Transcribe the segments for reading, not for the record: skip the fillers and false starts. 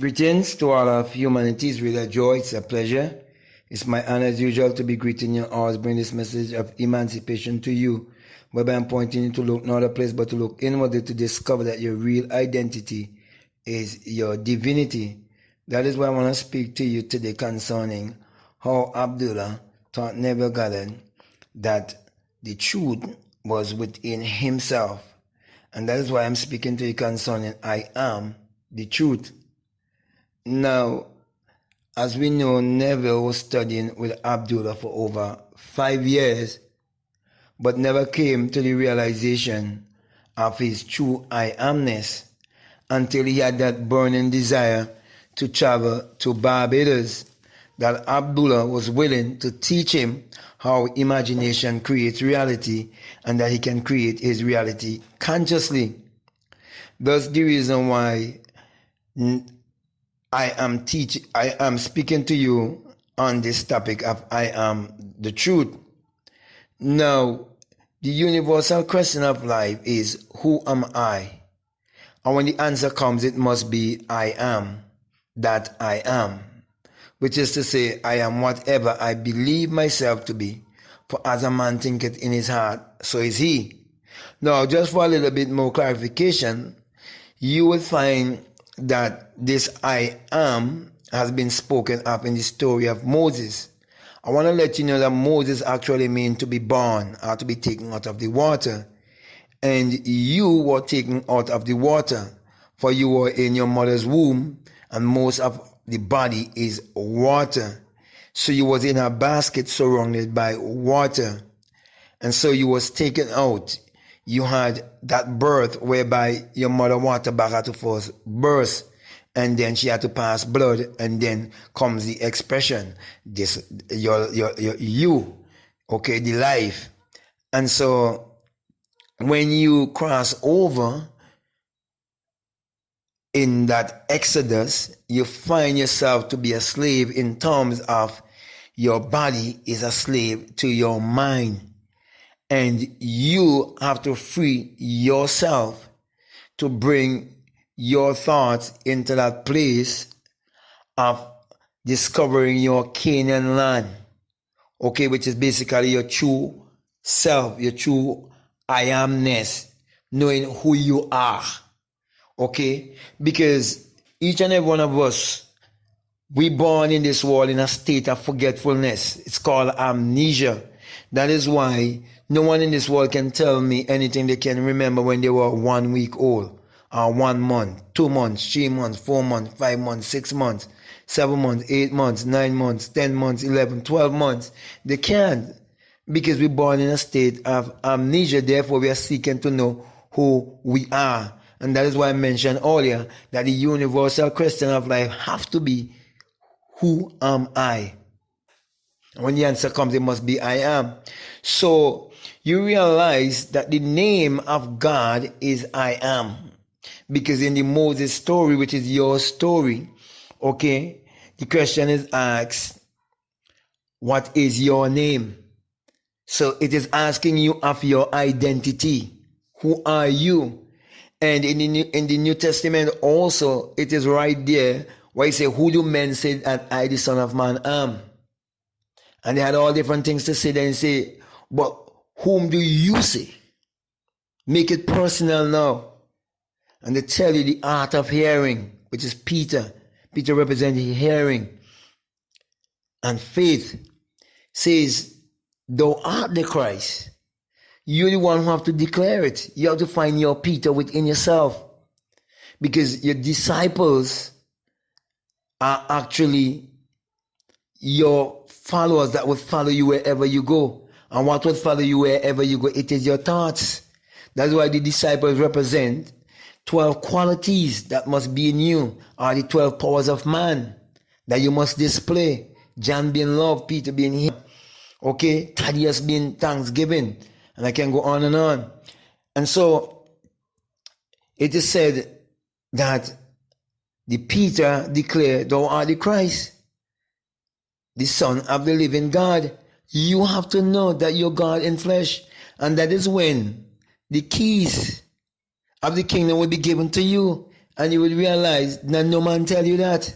Greetings to all of humanity. It's really a joy. It's a pleasure. It's my honor as usual to be greeting you. Always bring this message of emancipation to you, whereby I'm pointing you to look not a place but to look inwardly to discover that your real identity is your divinity. That is why I want to speak to you today concerning how Abdullah taught Neville Goddard that the truth was within himself. And that is why I'm speaking to you concerning I am the truth. Now, as we know, Neville was studying with Abdullah for over 5 years, but never came to the realization of his true I amness until he had that burning desire to travel to Barbados, that Abdullah was willing to teach him how imagination creates reality and that he can create his reality consciously. That's the reason why I am speaking to you on this topic of I am the truth. Now, the universal question of life is, who am I? And when the answer comes, it must be I am that I am, which is to say, I am whatever I believe myself to be. For as a man thinketh in his heart, so is he. Now, just for a little bit more clarification, you will find that this I am has been spoken of in the story of Moses. I want to let you know that Moses actually means to be born or to be taken out of the water. And you were taken out of the water, for you were in your mother's womb, and most of the body is water. So you was in a basket surrounded by water. And so you was taken out. You had that birth whereby your mother water back had to first birth, and then she had to pass blood, and then comes the expression, this you, okay, the life. And so when you cross over in that exodus, you find yourself to be a slave in terms of your body is a slave to your mind. And you have to free yourself to bring your thoughts into that place of discovering your Canaan land, okay, which is basically your true self, your true I amness, knowing who you are, okay? Because each and every one of us, we born in this world in a state of forgetfulness. It's called amnesia. That is why no one in this world can tell me anything they can remember when they were 1 week old, or 1 month, 2 months, 3 months, 4 months, 5 months, 6 months, 7 months, 8 months, 9 months, 10 months, 11, 12 months. They can't, because we're born in a state of amnesia. Therefore, we are seeking to know who we are. And that is why I mentioned earlier that the universal question of life has to be, who am I? When the answer comes, it must be I am. So you realize that the name of God is I am. Because in the Moses story, which is your story, okay, the question is asked, what is your name? So it is asking you of your identity. Who are you? And in the New Testament also, it is right there where it says, who do men say that I, the Son of Man, am? And they had all different things to say. Then say, but whom do you say? Make it personal now. And they tell you the art of hearing, which is Peter. Peter represents hearing. And faith says, thou art the Christ. You're the one who have to declare it. You have to find your Peter within yourself. Because your disciples are actually your followers that will follow you wherever you go. And what will follow you wherever you go? It is your thoughts. That's why the disciples represent 12 qualities that must be in you, are the 12 powers of man that you must display. John being love, Peter being here, okay, Thaddeus being thanksgiving, and I can go on and on. And so it is said that the Peter declared, thou art the Christ, the Son of the living God. You have to know that you're God in flesh, and that is when the keys of the kingdom will be given to you. And you would realize that no man tell you that.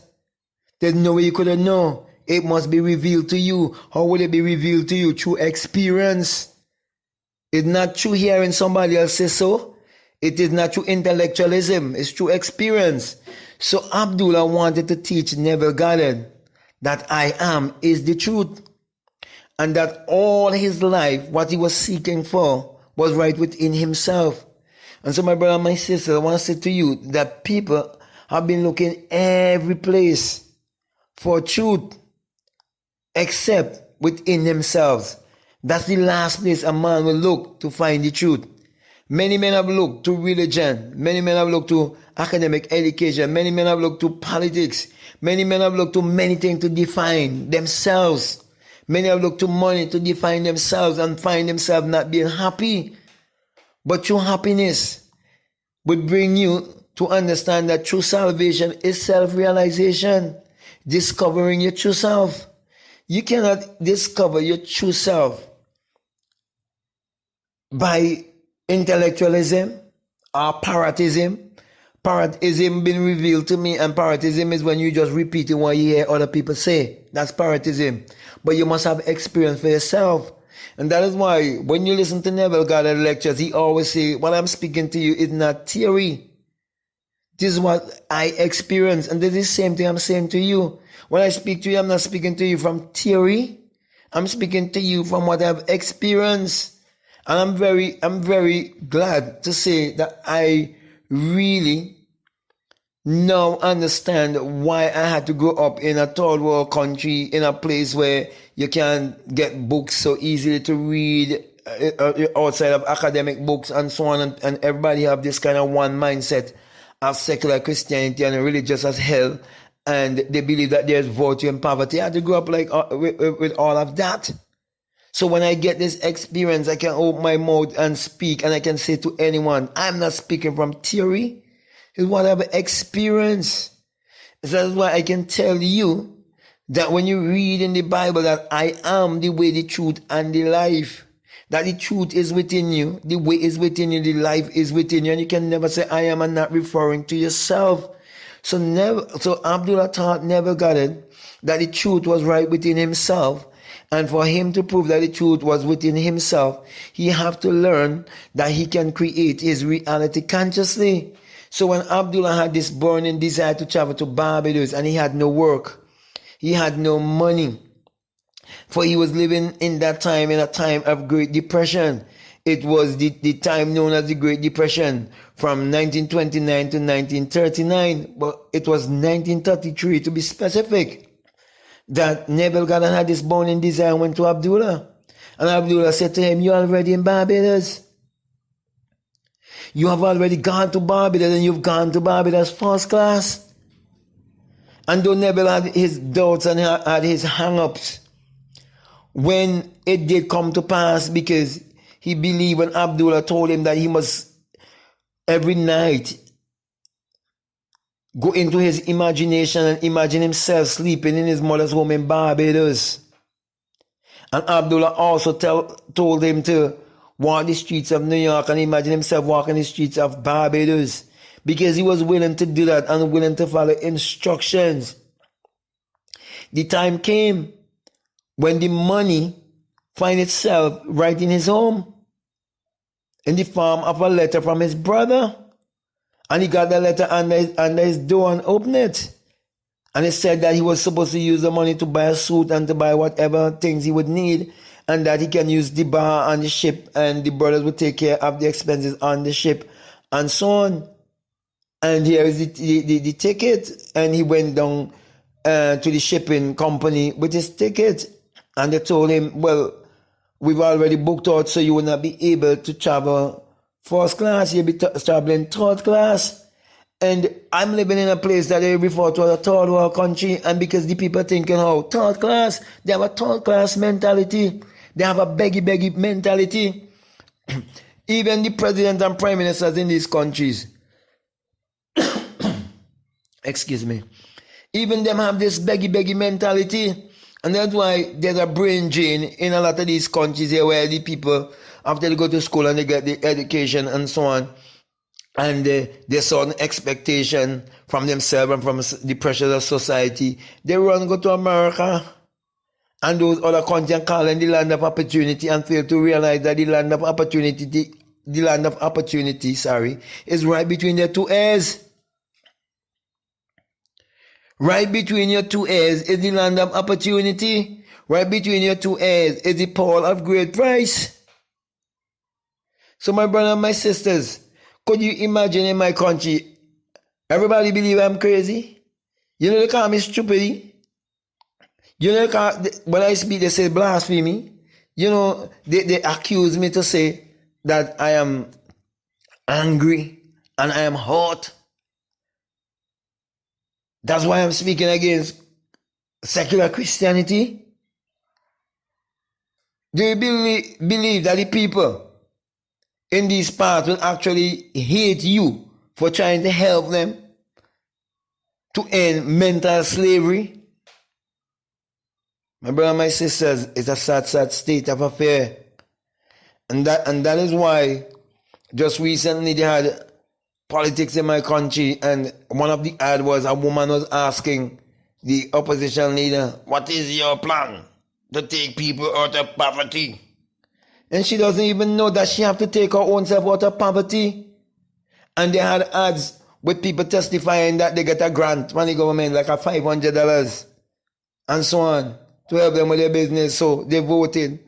There's no way you could have known. It must be revealed to you. How would it be revealed to you? Through experience. It's not through hearing somebody else say so. It is not through intellectualism. It's through experience. So Abdullah wanted to teach Neville Goddard that I am is the truth. And that all his life, what he was seeking for was right within himself. And so my brother and my sister, I want to say to you that people have been looking every place for truth except within themselves. That's the last place a man will look to find the truth. Many men have looked to religion. Many men have looked to academic education. Many men have looked to politics. Many men have looked to many things to define themselves. Many have looked to money to define themselves and find themselves not being happy. But true happiness would bring you to understand that true salvation is self-realization, discovering your true self. You cannot discover your true self by intellectualism or parrotism. Parrotism been revealed to me, and parrotism is when you just repeating what you hear other people say. That's parrotism. But you must have experience for yourself. And that is why when you listen to Neville Goddard lectures, he always say, what I'm speaking to you is not theory. This is what I experience. And this is the same thing I'm saying to you. When I speak to you, I'm not speaking to you from theory. I'm speaking to you from what I've experienced. And I'm very glad to say that I really now understand why I had to grow up in a third world country, in a place where you can get books so easily to read outside of academic books and so on, and everybody have this kind of one mindset of secular Christianity and religious as hell, and they believe that there's virtue in poverty. I had to grow up like with all of that. So when I get this experience, I can open my mouth and speak, and I can say to anyone, I'm not speaking from theory. It's what I've experienced. So that's why I can tell you that when you read in the Bible that I am the way, the truth, and the life, that the truth is within you, the way is within you, the life is within you, and you can never say I am and not referring to yourself. So Abdullah taught Neville Goddard that the truth was right within himself. And for him to prove that the truth was within himself, he have to learn that he can create his reality consciously. So when Abdullah had this burning desire to travel to Barbados and he had no work, he had no money, for he was living in that time, in a time of Great Depression. It was the time known as the Great Depression from 1929 to 1939, but it was 1933 to be specific, that Neville Goddard had this burning desire and went to Abdullah. And Abdullah said to him, you're already in Barbados. You have already gone to Barbados, and you've gone to Barbados first class. And though Neville had his doubts and had his hang-ups, when it did come to pass, because he believed when Abdullah told him that he must every night go into his imagination and imagine himself sleeping in his mother's home in Barbados. And Abdullah also told him to walk the streets of New York and imagine himself walking the streets of Barbados, because he was willing to do that and willing to follow instructions. The time came when the money find itself right in his home in the form of a letter from his brother. And he got the letter under his door and opened it. And it said that he was supposed to use the money to buy a suit and to buy whatever things he would need, and that he can use the bar on the ship, and the brothers would take care of the expenses on the ship, and so on. And here is the ticket. And he went down to the shipping company with his ticket. And they told him, well, we've already booked out, so you will not be able to travel first class. You'll be traveling third class. And I'm living in a place that they refer to as a third world country. And because the people thinking, oh, third class, they have a third class mentality. They have a beggy mentality. Even the president and prime ministers in these countries, excuse me, even them have this beggy mentality. And that's why there's a brain drain in a lot of these countries here, where the people, after they go to school and they get the education and so on, and there's certain expectation from themselves and from the pressures of society. They run go to America and those other countries and call it the land of opportunity and fail to realize that the land of opportunity, is right between their two ears. Right between your two ears is the land of opportunity. Right between your two ears is the pearl of great price. So my brother and my sisters, could you imagine in my country, everybody believe I'm crazy? You know they call me stupid. You know when I speak they say blasphemy. You know they accuse me to say that I am angry and I am hot. That's why I'm speaking against secular Christianity. Do you believe that the people in these parts will actually hate you for trying to help them to end mental slavery? My brother and my sisters, it's a sad state of affair. And that is why just recently they had politics in my country, and one of the ad was a woman was asking the opposition leader, what is your plan to take people out of poverty? And she doesn't even know that she have to take her own self out of poverty. And they had ads with people testifying that they get a grant from the government, like a $500 and so on, to help them with their business. So they voted.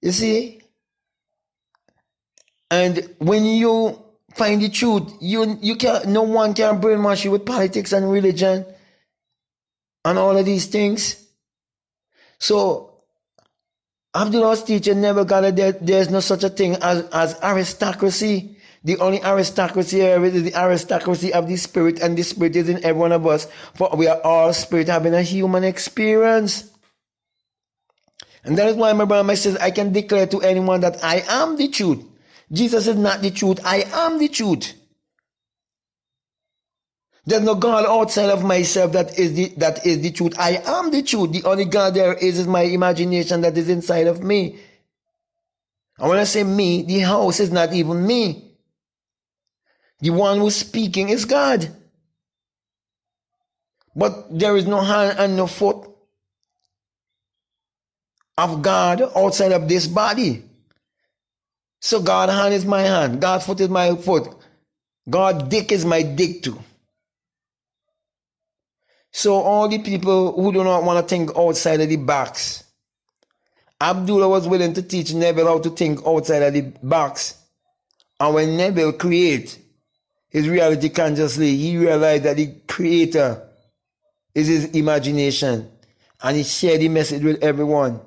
You see? And when you find the truth, you can't, no one can brainwash you with politics and religion and all of these things. So Abdullah's teacher Neville Goddard, there's no such a thing as aristocracy. The only aristocracy here is the aristocracy of the spirit, and the spirit is in every one of us, for we are all spirit having a human experience. And that is why, my brother and my sister, I can declare to anyone that I am the truth. Jesus is not the truth, I am the truth. There's no God outside of myself that is the truth. I am the truth. The only God there is my imagination that is inside of me. And when I say me, the house is not even me. The one who's speaking is God. But there is no hand and no foot of God outside of this body. So God's hand is my hand. God's foot is my foot. God's dick is my dick too. So all the people who do not want to think outside of the box, Abdullah was willing to teach Nevill how to think outside of the box. And when Nevill created his reality consciously, he realized that the creator is his imagination. And he shared the message with everyone.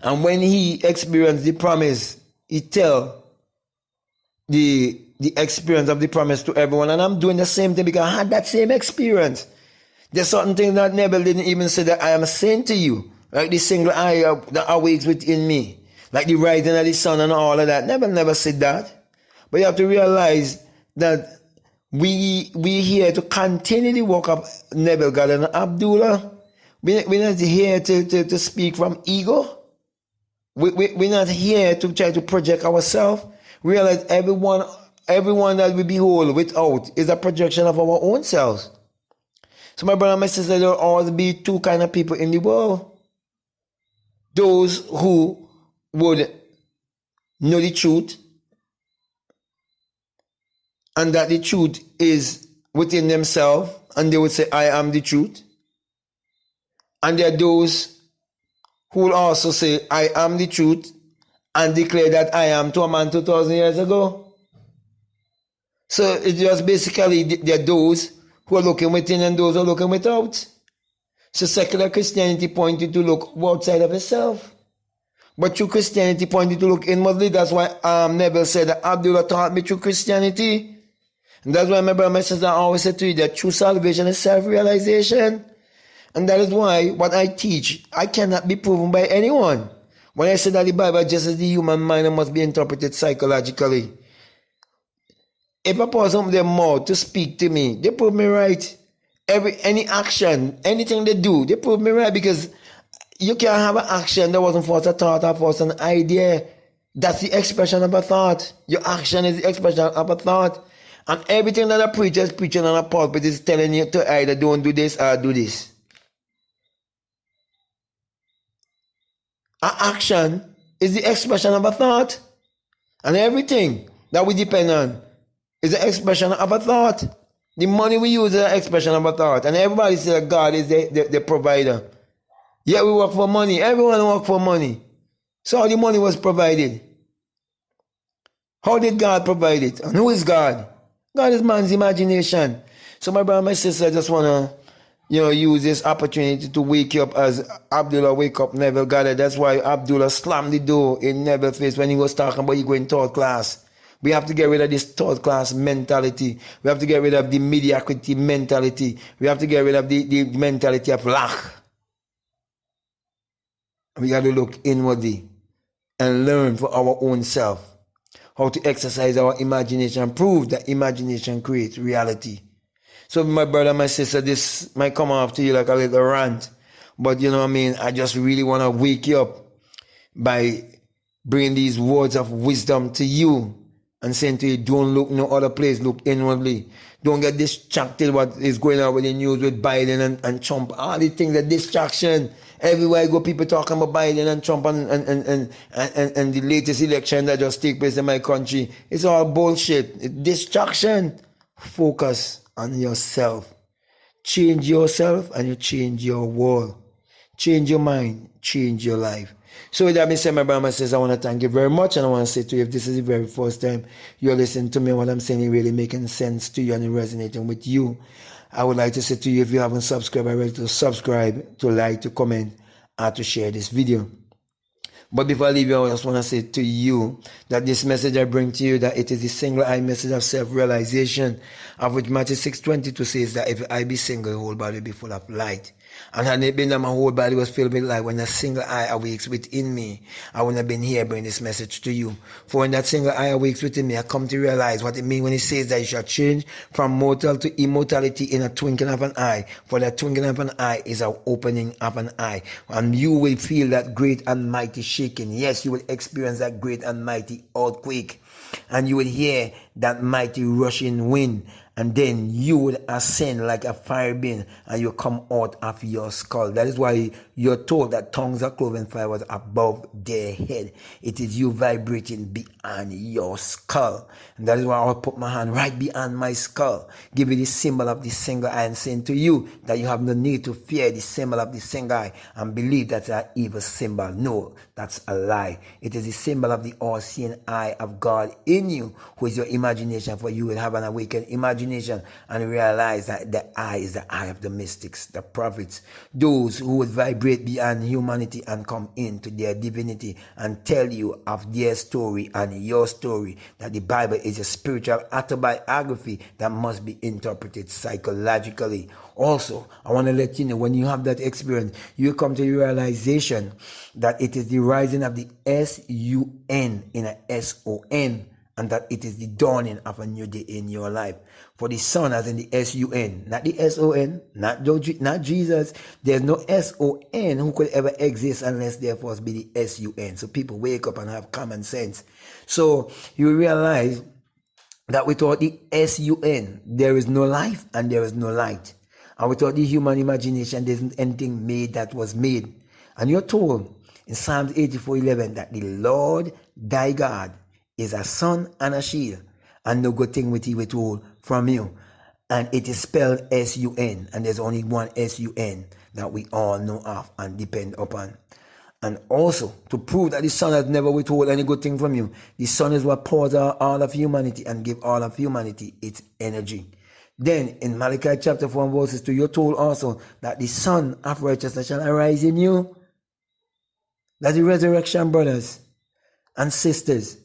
And when he experienced the promise, he tell the experience of the promise to everyone. And I'm doing the same thing because I had that same experience. There's certain things that Nevill didn't even say that I am saying to you. Like the single eye that awakes within me. Like the rising of the sun and all of that. Nevill never said that. But you have to realize that we here to continue the work of Neville Goddard and Abdullah. We're not here to speak from ego. We're not here to try to project ourselves. Realize everyone that we behold without is a projection of our own selves. So my brother and my sister, there will always be two kind of people in the world. Those who would know the truth, and that the truth is within themselves, and they would say, I am the truth. And there are those who will also say, I am the truth, and declare that I am to a man 2,000 years ago. So it's just basically there are those who are looking within and those who are looking without. So secular Christianity pointed to look outside of itself. But true Christianity pointed to look inwardly. That's why Nevill said that Abdullah taught me true Christianity. And that's why my brother and my sister always said to you that true salvation is self-realization. And that is why what I teach, I cannot be proven by anyone. When I say that the Bible just as the human mind must be interpreted psychologically. If a person open their mouth to speak to me, they prove me right. Any action, anything they do, they prove me right, because you can't have an action that wasn't first a thought or first an idea. That's the expression of a thought. Your action is the expression of a thought. And everything that a preacher is preaching on a pulpit is telling you to either don't do this or do this. Our action is the expression of a thought. And everything that we depend on is an expression of a thought. The money we use is an expression of a thought. And everybody says that God is the provider. Yet we work for money. Everyone works for money. So how the money was provided? How did God provide it? And who is God? God is man's imagination. So my brother and my sister, I just want to use this opportunity to wake you up as Abdullah wake up Neville Goddard. That's why Abdullah slammed the door in Neville's face when he was talking about he going third class. We have to get rid of this third class mentality. We have to get rid of the mediocrity mentality. We have to get rid of the mentality of lack. We got to look inwardly and learn for our own self how to exercise our imagination and prove that imagination creates reality. So my brother, my sister, this might come off to you like a little rant, but you know what I mean? I just really want to wake you up by bringing these words of wisdom to you and saying to you, don't look no other place, look inwardly. Don't get distracted what is going on with the news with Biden and Trump. All these things are distraction. Everywhere I go, people talking about Biden and Trump and the latest election that just take place in my country. It's all bullshit. It's distraction. Focus on yourself. Change yourself and you change your world. Change your mind. Change your life. So with that being said, my brother, my sister, I want to thank you very much. And I want to say to you, if this is the very first time you're listening to me, what I'm saying is really making sense to you and resonating with you, I would like to say to you, if you haven't subscribed already, to subscribe, to like, to comment, and to share this video. But before I leave you, I just want to say to you that this message I bring to you, that it is the single eye message of self-realization, of which Matthew 6:22 says that if I be single, the whole body be full of light. And had it been that my whole body was filled with light, when a single eye awakes within me, I wouldn't have been here bringing this message to you. For when that single eye awakes within me, I come to realize what it means when it says that you shall change from mortal to immortality in a twinkling of an eye. For that twinkling of an eye is an opening of an eye. And you will feel that great and mighty shaking. Yes, you will experience that great and mighty earthquake. And you will hear that mighty rushing wind. And then you will ascend like a fire being and you come out of your skull. That is why you're told that tongues are cloven fibers above their head. It is you vibrating beyond your skull. And that is why I'll put my hand right beyond my skull. Give you the symbol of the single eye and saying to you that you have no need to fear the symbol of the single eye and believe that's an evil symbol. No, that's a lie. It is the symbol of the all-seeing eye of God in you, who is your imagination, for you will have an awakened imagination and realize that the eye is the eye of the mystics, the prophets, those who would vibrate beyond humanity and come into their divinity and tell you of their story and your story, that the Bible is a spiritual autobiography that must be interpreted psychologically. Also, I want to let you know, when you have that experience, you come to the realization that it is the rising of the S-U-N in a S-O-N, and that it is the dawning of a new day in your life. For the sun, as in the S-U-N, not the S-O-N, not Jesus. There's no S-O-N who could ever exist unless there first be the S-U-N. So people wake up and have common sense. So you realize that without the S-U-N, there is no life and there is no light. And without the human imagination, there isn't anything made that was made. And you're told in Psalms 84:11 that the Lord thy God is a sun and a shield, and no good thing will he withhold from you. And it is spelled S-U-N, and there's only one S-U-N that we all know of and depend upon. And also, to prove that the sun has never withhold any good thing from you, the sun is what powers all of humanity and give all of humanity its energy. Then, in Malachi chapter 4 verses 2, you're told also that the sun of righteousness shall arise in you. That's the resurrection, brothers and sisters.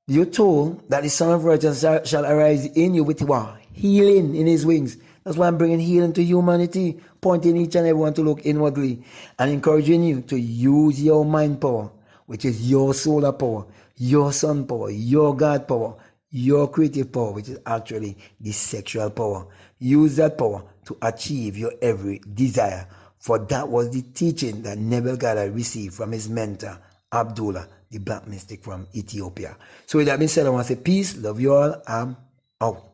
You're told that the Son of Righteousness shall arise in you with what? Healing in his wings. That's why I'm bringing healing to humanity, pointing each and everyone to look inwardly and encouraging you to use your mind power, which is your solar power, your sun power, your God power, your creative power, which is actually the sexual power. Use that power to achieve your every desire. For that was the teaching that Neville Goddard received from his mentor, Abdullah, the black mystic from Ethiopia. So with that being said, I want to say peace, love you all, I'm out.